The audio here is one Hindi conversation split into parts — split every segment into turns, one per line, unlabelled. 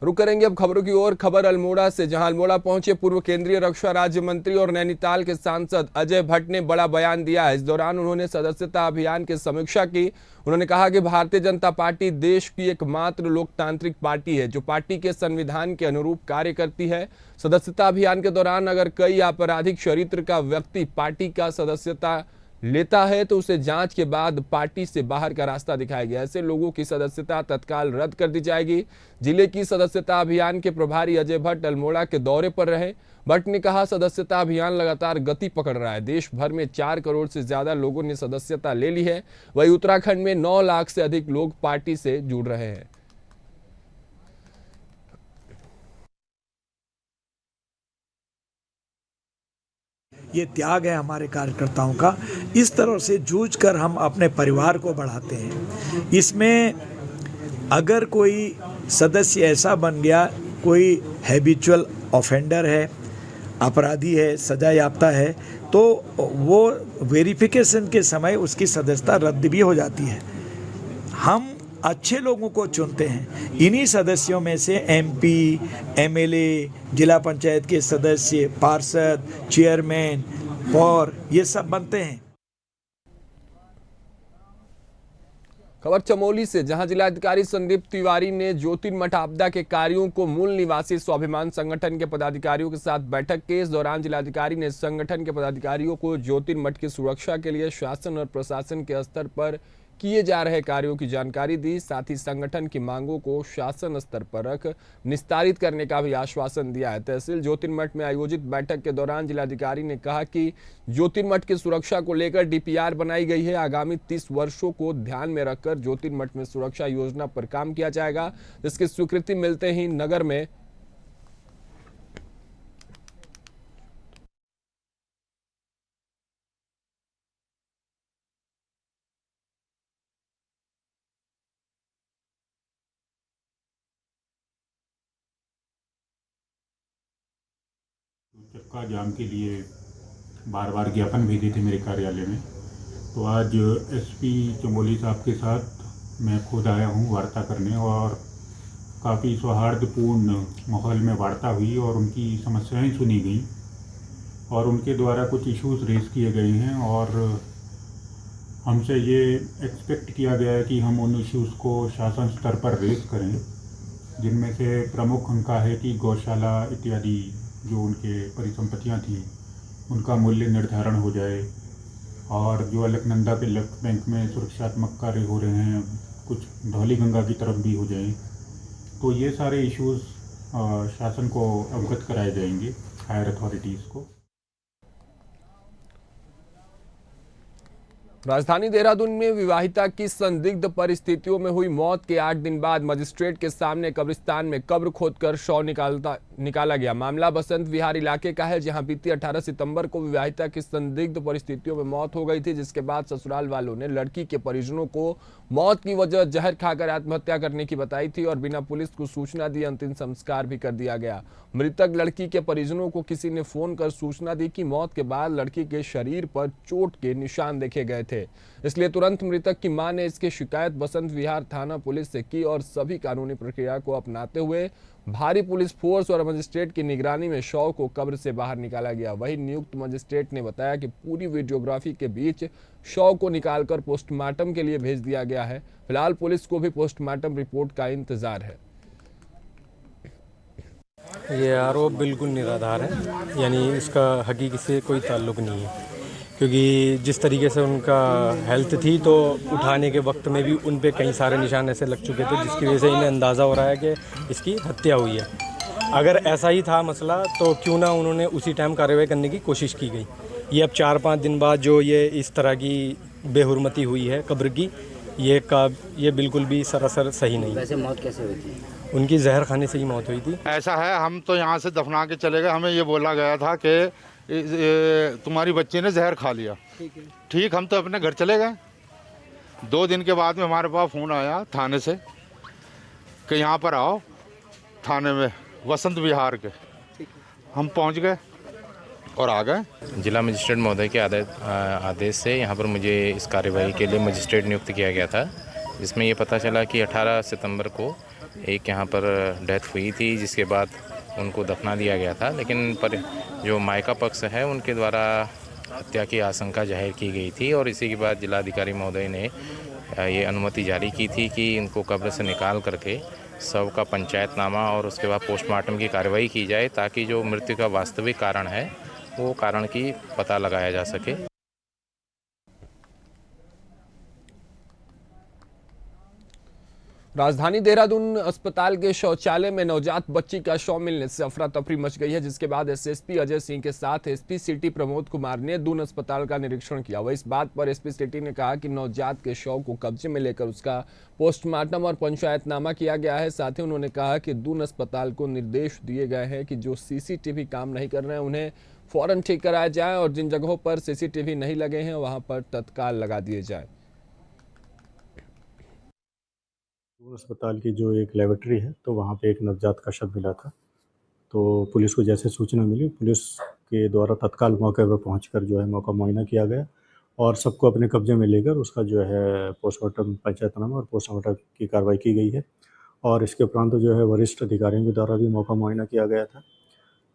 रुक करेंगे अब खबरों की ओर। खबर अल्मोड़ा से, जहां अल्मोड़ा पहुंचे पूर्व केंद्रीय रक्षा राज्य मंत्री और नैनीताल के सांसद अजय भट्ट ने बड़ा बयान दिया है। इस दौरान उन्होंने सदस्यता अभियान की समीक्षा की। उन्होंने कहा कि भारतीय जनता पार्टी देश की एकमात्र लोकतांत्रिक पार्टी है जो पार्टी के संविधान के अनुरूप कार्य करती है। सदस्यता अभियान के दौरान अगर कोई आपराधिक चरित्र का व्यक्ति पार्टी का सदस्यता लेता है तो उसे जांच के बाद पार्टी से बाहर का रास्ता दिखाया गया। ऐसे लोगों की सदस्यता तत्काल रद्द कर दी जाएगी। जिले की सदस्यता अभियान के प्रभारी अजय भट्ट अल्मोड़ा के दौरे पर रहे। भट्ट ने कहा, सदस्यता अभियान लगातार गति पकड़ रहा है। देश भर में 4 करोड़ से ज्यादा लोगों ने सदस्यता ले ली है। वहीं उत्तराखंड में 9 लाख से अधिक लोग पार्टी से जुड़ रहे हैं।
ये त्याग है हमारे कार्यकर्ताओं का। इस तरह से जूझ कर हम अपने परिवार को बढ़ाते हैं। इसमें अगर कोई सदस्य ऐसा बन गया, कोई हैबिचुअल ऑफेंडर है, अपराधी है, सजा याफ्ता है, तो वो वेरिफिकेशन के समय उसकी सदस्यता रद्द भी हो जाती है। हम अच्छे लोगों को चुनते हैं। इन्हीं सदस्यों में से एमपी, एमएलए, जिला पंचायत के सदस्य, पार्षद, चेयरमैन, पौर, ये सब बनते हैं।
खबर चमोली से, जहां जिलाधिकारी संदीप तिवारी ने ज्योतिर्मठ आपदा के कार्यों को मूल निवासी स्वाभिमान संगठन के पदाधिकारियों के साथ बैठक की। इस दौरान जिलाधिकारी ने संगठन के पदाधिकारियों को ज्योतिर्मठ की सुरक्षा के लिए शासन और प्रशासन के स्तर पर किए जा रहे कार्यों की जानकारी दी। साथ ही संगठन की मांगों को शासन स्तर पर रख निस्तारित करने का भी आश्वासन दिया है। तहसील ज्योतिर्मठ में आयोजित बैठक के दौरान जिलाधिकारी ने कहा कि ज्योतिर्मठ की सुरक्षा को लेकर डीपीआर बनाई गई है। आगामी 30 वर्षों को ध्यान में रखकर ज्योतिर्मठ में सुरक्षा योजना पर काम किया जाएगा, जिसकी स्वीकृति मिलते ही नगर में
चक्का जाम के लिए बार बार ज्ञापन भेजे थे मेरे कार्यालय में। तो आज एसपी चमोली साहब के साथ मैं खुद आया हूँ वार्ता करने, और काफ़ी सौहार्दपूर्ण माहौल में वार्ता हुई और उनकी समस्याएं सुनी गई और उनके द्वारा कुछ इश्यूज रेज किए गए हैं और हमसे ये एक्सपेक्ट किया गया है कि हम उन इश्यूज़ को शासन स्तर पर रेज करें, जिनमें से प्रमुख उनका है कि गौशाला इत्यादि जो उनके परिसंपत्तियां थी उनका मूल्य निर्धारण हो जाए, और जो अलकनंदा के लेफ्ट बैंक में सुरक्षात्मक कार्य हो रहे हैं कुछ धौली गंगा की तरफ भी हो जाए। तो ये सारे इश्यूज़ शासन को अवगत कराए जाएंगे, हायर अथॉरिटीज़ को।
राजधानी देहरादून में विवाहिता की संदिग्ध परिस्थितियों में हुई मौत के 8 दिन बाद मजिस्ट्रेट के सामने कब्रिस्तान में कब्र खोदकर शव निकाला गया। मामला बसंत विहार इलाके का है, जहां बीती 18 सितंबर को विवाहिता की संदिग्ध परिस्थितियों में मौत हो गई थी, जिसके बाद ससुराल वालों ने लड़की के परिजनों को मौत की वजह जहर खाकर आत्महत्या करने की बताई थी और बिना पुलिस को सूचना दिए अंतिम संस्कार भी कर दिया गया। मृतक लड़की के परिजनों को किसी ने फोन कर सूचना दी कि मौत के बाद लड़की के शरीर पर चोट के निशान देखे गए थे, इसलिए तुरंत मृतक की मां ने इसकी शिकायत बसंत विहार थाना पुलिस से की और सभी कानूनी प्रक्रिया को अपनाते हुए भारी पुलिस फोर्स और मजिस्ट्रेट की निगरानी में शव को कब्र से बाहर निकाला गया। वहीं नियुक्त मजिस्ट्रेट ने बताया कि पूरी वीडियोग्राफी के बीच शव को निकालकर पोस्टमार्टम के लिए भेज दिया गया है। फिलहाल पुलिस को भी पोस्टमार्टम रिपोर्ट का इंतजार है।
ये आरोप बिल्कुल निराधार है, यानी इसका हकीकत से कोई ताल्लुक नहीं है, क्योंकि जिस तरीके से उनका हेल्थ थी तो उठाने के वक्त में भी उन पे कई सारे निशान ऐसे लग चुके थे, जिसकी वजह से इन्हें अंदाज़ा हो रहा है कि इसकी हत्या हुई है। अगर ऐसा ही था मसला तो क्यों ना उन्होंने उसी टाइम कार्रवाई करने की कोशिश की गई। ये अब 4-5 दिन बाद जो ये इस तरह की बेहुरमती हुई है कब्र की, ये बिल्कुल भी सरासर सही नहीं।
वैसे मौत कैसे हुई थी?
उनकी जहर खाने से ही मौत हुई थी।
ऐसा है, हम तो यहाँ से दफना के चले गए, हमें ये बोला गया था कि तुम्हारी बच्ची ने जहर खा लिया। ठीक, हम तो अपने घर चले गए। 2 दिन के बाद में हमारे पास फ़ोन आया थाने से कि यहाँ पर आओ थाने में बसंत विहार के। हम पहुँच गए और आ गए।
जिला मजिस्ट्रेट महोदय के आदेश से यहाँ पर मुझे इस कार्यवाही के लिए मजिस्ट्रेट नियुक्त किया गया था, जिसमें ये पता चला कि 18 सितंबर को एक यहाँ पर डेथ हुई थी, जिसके बाद उनको दफना दिया गया था, लेकिन पर जो मायका पक्ष है उनके द्वारा हत्या की आशंका जाहिर की गई थी और इसी के बाद जिलाधिकारी महोदय ने ये अनुमति जारी की थी कि इनको कब्र से निकाल करके शव का पंचायतनामा और उसके बाद पोस्टमार्टम की कार्रवाई की जाए, ताकि जो मृत्यु का वास्तविक कारण है वो कारण की पता लगाया जा सके।
राजधानी देहरादून अस्पताल के शौचालय में नवजात बच्ची का शव मिलने से अफरा तफरी मच गई है, जिसके बाद एसएसपी अजय सिंह के साथ एसपी सिटी प्रमोद कुमार ने दून अस्पताल का निरीक्षण किया। वह इस बात पर एसपी सिटी ने कहा कि नवजात के शव को कब्जे में लेकर उसका पोस्टमार्टम और पंचायतनामा किया गया है। साथ ही उन्होंने कहा कि दून अस्पताल को निर्देश दिए गए हैं कि जो सीसीटीवी काम नहीं कर रहे हैं उन्हें फौरन ठीक कराया जाए और जिन जगहों पर सीसीटीवी नहीं लगे हैं वहां पर तत्काल लगा दिए जाए।
अस्पताल की जो एक लेबोरेटरी है तो वहाँ पे एक नवजात का शव मिला था। तो पुलिस को जैसे सूचना मिली, पुलिस के द्वारा तत्काल मौके पर पहुंचकर जो है मौका मुआयना किया गया और सबको अपने कब्जे में लेकर उसका जो है पोस्टमार्टम पंचायतनामा और पोस्टमार्टम की कार्रवाई की गई है और इसके उपरांत जो है वरिष्ठ अधिकारियों के द्वारा भी मौका मुआयना किया गया था।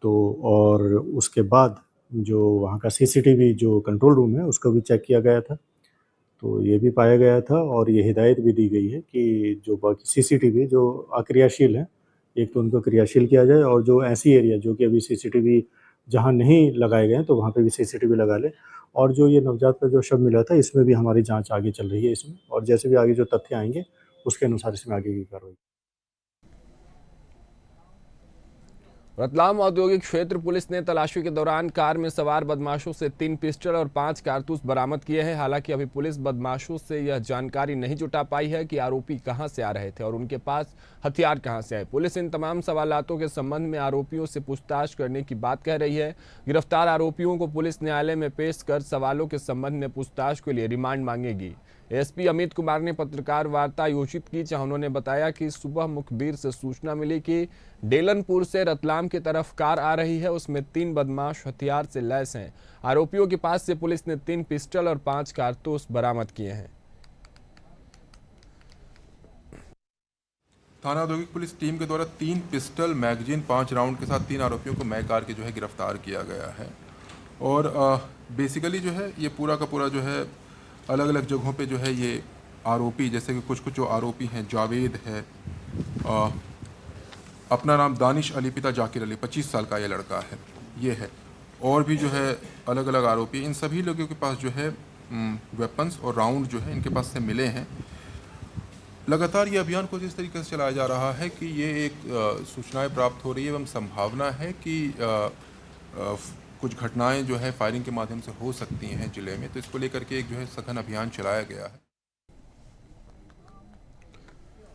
तो और उसके बाद जो वहाँ का सीसीटीवी जो कंट्रोल रूम है उसको भी चेक किया गया था। तो ये भी पाया गया था और ये हिदायत भी दी गई है कि जो बाकी सीसीटीवी जो अक्रियाशील हैं, एक तो उनको क्रियाशील किया जाए और जो ऐसी एरिया जो कि अभी सीसीटीवी जहाँ नहीं लगाए गए हैं तो वहाँ पे भी सीसीटीवी लगा ले। और जो ये नवजात का जो शव मिला था इसमें भी हमारी जांच आगे चल रही है इसमें, और जैसे भी आगे जो तथ्य आएंगे उसके अनुसार इसमें आगे की कार्रवाई।
रतलाम औद्योगिक क्षेत्र पुलिस ने तलाशी के दौरान कार में सवार बदमाशों से 3 पिस्टल और 5 कारतूस बरामद किए हैं। हालांकि अभी पुलिस बदमाशों से यह जानकारी नहीं जुटा पाई है कि आरोपी कहां से आ रहे थे और उनके पास हथियार कहां से आए। पुलिस इन तमाम सवालातों के संबंध में आरोपियों से पूछताछ करने की बात कह रही है। गिरफ्तार आरोपियों को पुलिस न्यायालय में पेश कर सवालों के संबंध में पूछताछ के लिए रिमांड मांगेगी। एसपी अमित कुमार ने पत्रकार वार्ता आयोजित की, जहां उन्होंने बताया कि सुबह मुखबिर से सूचना मिली कि डेलनपुर से रतलाम की तरफ कार आ रही है, उसमें 3 बदमाश हथियार से लैस हैं। आरोपियों के पास से पुलिस ने 3 पिस्टल और 5 कारतूस बरामद किए हैं।
थाना औद्योगिक पुलिस टीम के द्वारा 3 पिस्टल, मैगजीन, 5 राउंड के साथ 3 आरोपियों को मै कार के जो है गिरफ्तार किया गया है। और बेसिकली जो है ये पूरा का पूरा जो है अलग अलग जगहों पे जो है ये आरोपी, जैसे कि कुछ जो आरोपी हैं, जावेद है, अपना नाम दानिश अली, पिता जाकिर अली, 25 साल का ये लड़का है, ये है। और भी जो है अलग अलग आरोपी, इन सभी लोगों के पास जो है वेपन्स और राउंड जो है इनके पास से मिले हैं। लगातार ये अभियान को जिस तरीके से चलाया जा रहा है कि ये एक सूचनाएं प्राप्त हो रही है एवं संभावना है कि कुछ घटनाएं जो है फायरिंग के माध्यम से हो सकती हैं जिले में, तो इसको लेकर के एक जो है सघन अभियान चलाया गया है।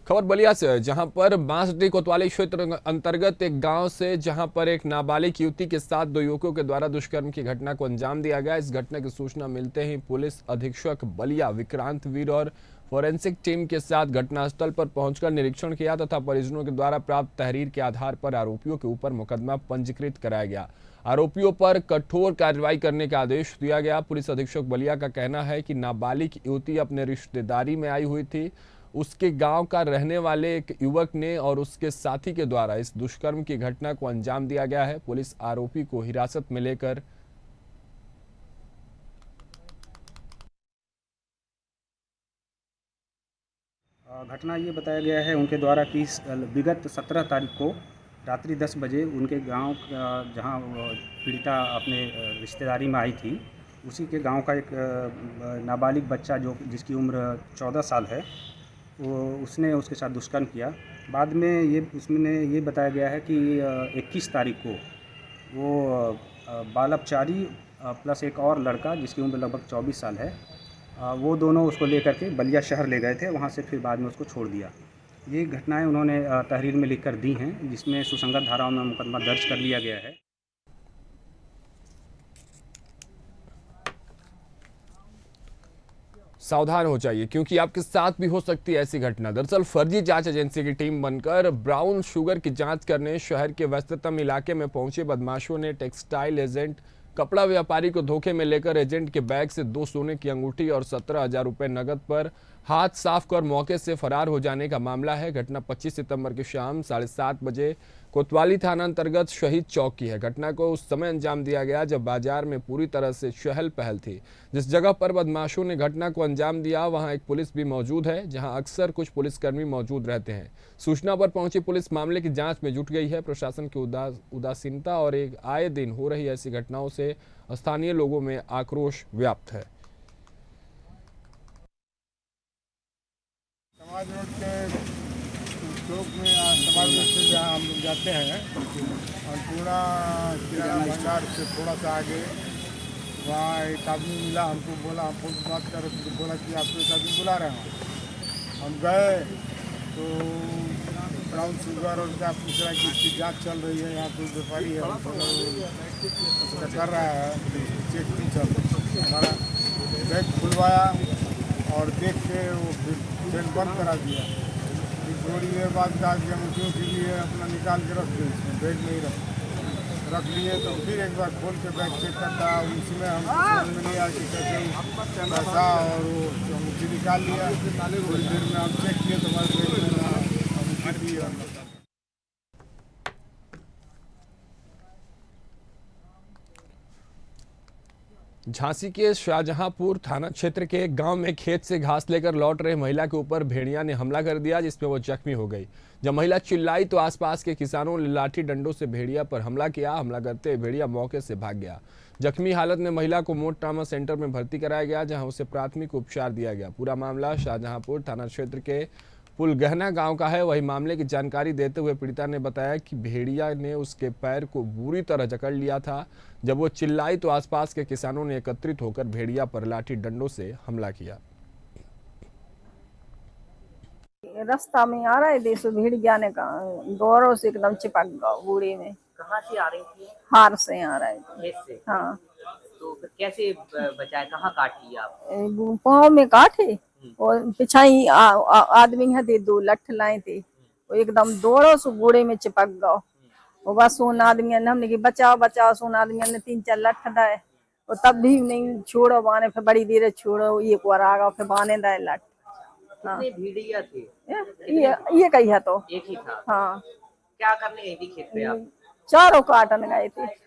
खबर बलिया से, जहां पर बांसडीह कोतवाली क्षेत्र अंतर्गत एक गांव से जहां पर एक नाबालिग युवती के साथ 2 युवकों के द्वारा दुष्कर्म की घटना को अंजाम दिया गया। इस घटना की सूचना मिलते ही पुलिस अधीक्षक बलिया विक्रांत वीर और फोरेंसिक टीम के साथ घटनास्थल पर पहुंचकर निरीक्षण किया तथा परिजनों के द्वारा प्राप्त तहरीर के आधार पर आरोपियों के ऊपर मुकदमा पंजीकृत कराया गया। आरोपियों पर कठोर कार्रवाई करने का आदेश दिया गया। पुलिस अधीक्षक बलिया का कहना है कि नाबालिग युवती अपने रिश्तेदारी में आई हुई थी। उसके गांव का रहने वाले एक युवक ने और उसके साथी के द्वारा इस दुष्कर्म की घटना को अंजाम दिया गया है। पुलिस आरोपी को हिरासत में लेकर
घटना ये बताया गया है उनके द्वारा कि विगत 17 तारीख को रात्रि 10 बजे उनके गांव जहां पीड़िता अपने रिश्तेदारी में आई थी, उसी के गांव का एक नाबालिग बच्चा जिसकी उम्र 14 साल है, उसने उसके साथ दुष्कर्म किया। बाद में उसमें ये बताया गया है कि 21 तारीख को वो बालपचारी प्लस एक और लड़का जिसकी उम्र लगभग 24 साल है, वो दोनों उसको लेकर के बलिया शहर ले गए थे। वहाँ से फिर बाद में उसको छोड़ दिया। ये घटनाएं उन्होंने तहरीर में लिखकर दी हैं, जिसमें सुसंगत धाराओं में मुकदमा दर्ज कर लिया गया है।
सावधान हो जाइए, क्योंकि आपके साथ भी हो सकती है ऐसी घटना। दरअसल फर्जी जांच एजेंसी की टीम बनकर ब्राउन शुगर की जांच करने शहर के व्यस्ततम इलाके में पहुंचे बदमाशों ने टेक्सटाइल एजेंट कपड़ा व्यापारी को धोखे में लेकर एजेंट के बैग से 2 सोने की अंगूठी और 17,000 रुपए नकद पर हाथ साफ कर मौके से फरार हो जाने का मामला है। घटना 25 सितंबर की शाम 7:30 बजे कोतवाली थाना अंतर्गत शहीद चौक की है। घटना को उस समय अंजाम दिया गया जब बाजार में पूरी तरह से चहल पहल थी। जिस जगह पर बदमाशों ने घटना को अंजाम दिया वहां एक पुलिस भी मौजूद है, जहां अक्सर कुछ पुलिसकर्मी मौजूद रहते हैं। सूचना पर पहुंची पुलिस मामले की जांच में जुट गई है। प्रशासन की उदासीनता और एक आए दिन हो रही ऐसी घटनाओं से स्थानीय लोगों में आक्रोश व्याप्त है।
समाज रोड के चौक में समाज रोड से जहाँ हम लोग जाते हैं और पूरा किराना भंडार से थोड़ा सा आगे वहाँ एक आदमी मिला, हमको बोला हम फोन बात कर रहे थे तो बोला कि आपको एक आदमी बुला रहे हैं। हम गए तो ब्राउन शुगर और क्या पूछ रहा है कि इसकी जाँच चल रही है, यहाँ कोई व्यापारी है उसका कर रहा है चेक नहीं चल रहा। हमारा बैग खुलवाया और देख के वो ट्रेन बंद करा दिया। फिर थोड़ी देर बाद कहा कि हम जो भी है अपना निकाल के रख दो, इसमें बैग नहीं रख लिए। तो फिर एक बार खोल के बैग चेक करता, उसमें हम समझ में नहीं आया कि कैसे पैसा और वो अंगूठी निकाल लिया। थोड़ी देर में हम चेक किए तो हमारे बैग में अंगूठी भी है।
झांसी के शाहजहांपुर थाना क्षेत्र के एक गांव में खेत से घास लेकर लौट रहे महिला के ऊपर भेड़िया ने हमला कर दिया, जिसमें वो जख्मी हो गई। जब महिला चिल्लाई तो आसपास के किसानों ने लाठी डंडों से भेड़िया पर हमला किया। हमला करते हुए भेड़िया मौके से भाग गया। जख्मी हालत में महिला को मोट ट्रामा सेंटर में भर्ती कराया गया, जहां उसे प्राथमिक उपचार दिया गया। पूरा मामला शाहजहांपुर थाना क्षेत्र के पुलगहना गांव का है। वही मामले की जानकारी देते हुए पीड़िता ने बताया कि भेड़िया ने उसके पैर को बुरी तरह जकड़ लिया था। जब वो चिल्लाई तो आसपास के किसानों ने एकत्रित होकर भेड़िया पर लाठी डंडों से हमला किया।
रास्ता में आ रहे थे सो भेड़िया ने दौरों से एकदम चिपक गया बूढ़े में।
कहाँ से आ रही थी?
हार से आ रहे थे।
खेत से?
हाँ।
तो फिर कैसे बचाए, कहाँ काट लिया आप?
पाँव में काटे और पिछाई आदमी है 2 लठ लाए थे, वो एकदम दौड़ो सो बूढ़े में चिपक गया। वो बस सोन आदमी ने हमने की बचाओ बचाओ, सोन आदमी ने 3-4 लठ दाए और तब भी नहीं छोड़ो बाने। फिर बड़ी देर छोड़ो, एक बार आ गया फिर बाने दाए लठ।
कितने भेड़िया थे?
ये कही है तो
एक ही था।
हाँ।
क्या करने गई थी खेत पे आप?
चारों काटन गए थे।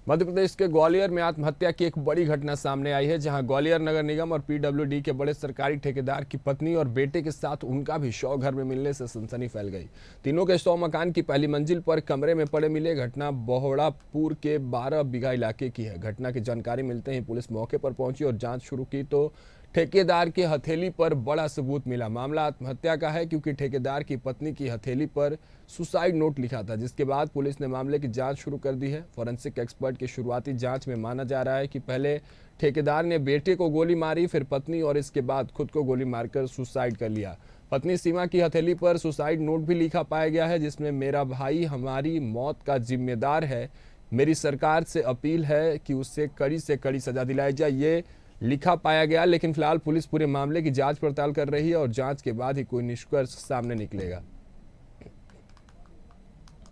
मध्य प्रदेश के ग्वालियर में आत्महत्या की एक बड़ी घटना सामने आई है, जहां ग्वालियर नगर निगम और पीडब्ल्यूडी के बड़े सरकारी ठेकेदार की पत्नी और बेटे के साथ उनका भी शव घर में मिलने से सनसनी फैल गई। तीनों के शव मकान की पहली मंजिल पर कमरे में पड़े मिले। घटना बहोड़ापुर के 12 बीघा इलाके की है। घटना की जानकारी मिलते ही पुलिस मौके पर पहुंची और जांच शुरू की तो ठेकेदार की हथेली पर बड़ा सबूत मिला। मामला आत्महत्या का है क्योंकि ठेकेदार की पत्नी की हथेली पर सुसाइड नोट लिखा था, जिसके बाद पुलिस ने मामले की जांच शुरू कर दी है। फॉरेंसिक एक्सपर्ट की शुरुआती जांच में माना जा रहा है कि पहले ठेकेदार ने बेटे को गोली मारी, फिर पत्नी और इसके बाद खुद को गोली मारकर सुसाइड कर लिया। पत्नी सीमा की हथेली पर सुसाइड नोट भी लिखा पाया गया है, जिसमें मेरा भाई हमारी मौत का जिम्मेदार है, मेरी सरकार से अपील है कि उससे कड़ी से कड़ी सजा दिलाई जाए, ये लिखा पाया गया। लेकिन फिलहाल पुलिस पूरे मामले की जांच पड़ताल कर रही है और जांच के बाद ही कोई निष्कर्ष सामने निकलेगा।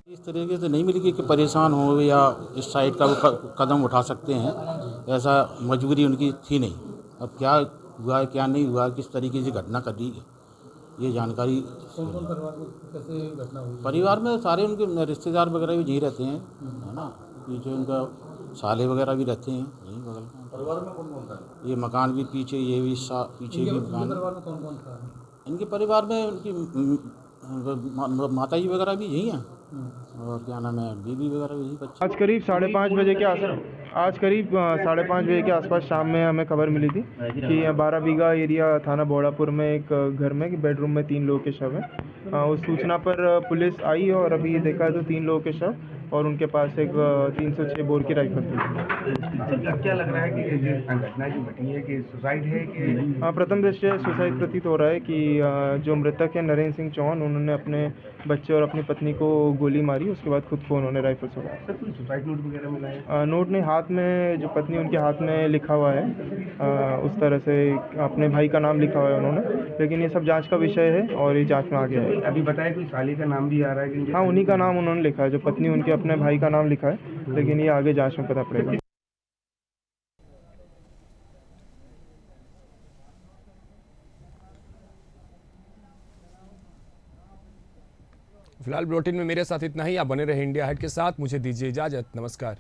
इस तरीके से नहीं मिली कि परेशान हो या इस साइड का वो कदम उठा सकते हैं, ऐसा मजबूरी उनकी थी नहीं। अब क्या हुआ क्या नहीं हुआ, किस तरीके से घटना करी, ये जानकारी।
कौन कौन परिवार में कैसे घटना हुई?
परिवार में सारे उनके रिश्तेदार वगैरह भी यहीं रहते हैं, है ना। पीछे उनका साले वगैरह भी रहते हैं यहीं बगल में।
परिवार में कौन कौन था?
ये मकान भी पीछे, ये भी पीछे भी मकान।
परिवार में कौन कौन था?
इनके परिवार में उनकी माता जी वगैरह भी यही हैं और क्या नाम है, बीबी वगैरह भी यही बच्चे।
आज करीब 5:30 बजे के आसपास शाम में हमें खबर मिली थी कि 12 बीघा एरिया थाना बहोड़ापुर में एक घर में कि बेडरूम में 3 लोगों के शव हैं। उस सूचना पर पुलिस आई और अभी देखा तो 3 लोगों के शव और उनके पास एक 306 बोर की राइफल थी।
क्या लग रहा है कि जो घटना जो घटी है कि सुसाइड है कि
प्रथम दृष्टया सुसाइड प्रतीत हो रहा है कि जो मृतक है नरेंद्र सिंह चौहान, उन्होंने अपने बच्चे और अपनी पत्नी को गोली मारी, उसके बाद खुद को उन्होंने राइफल से मारा।
सर कोई सुसाइड नोट वगैरह मिला है?
नोट नहीं, हाथ में जो पत्नी उनके हाथ में लिखा हुआ है, उस तरह से अपने भाई का नाम लिखा हुआ है उन्होंने, लेकिन ये सब जांच का विषय है और ये जांच में आगे है।
अभी बताया कोई साली का नाम भी आ रहा है कि
हाँ, उन्हीं का नाम उन्होंने लिखा है, जो पत्नी उनके अपने भाई का नाम लिखा है, लेकिन ये आगे जांच में पता पड़ेगा।
फिलहाल बुलेटिन में मेरे साथ इतना ही। आप बने रहे इंडिया हाट के साथ। मुझे दीजिए इजाजत। नमस्कार।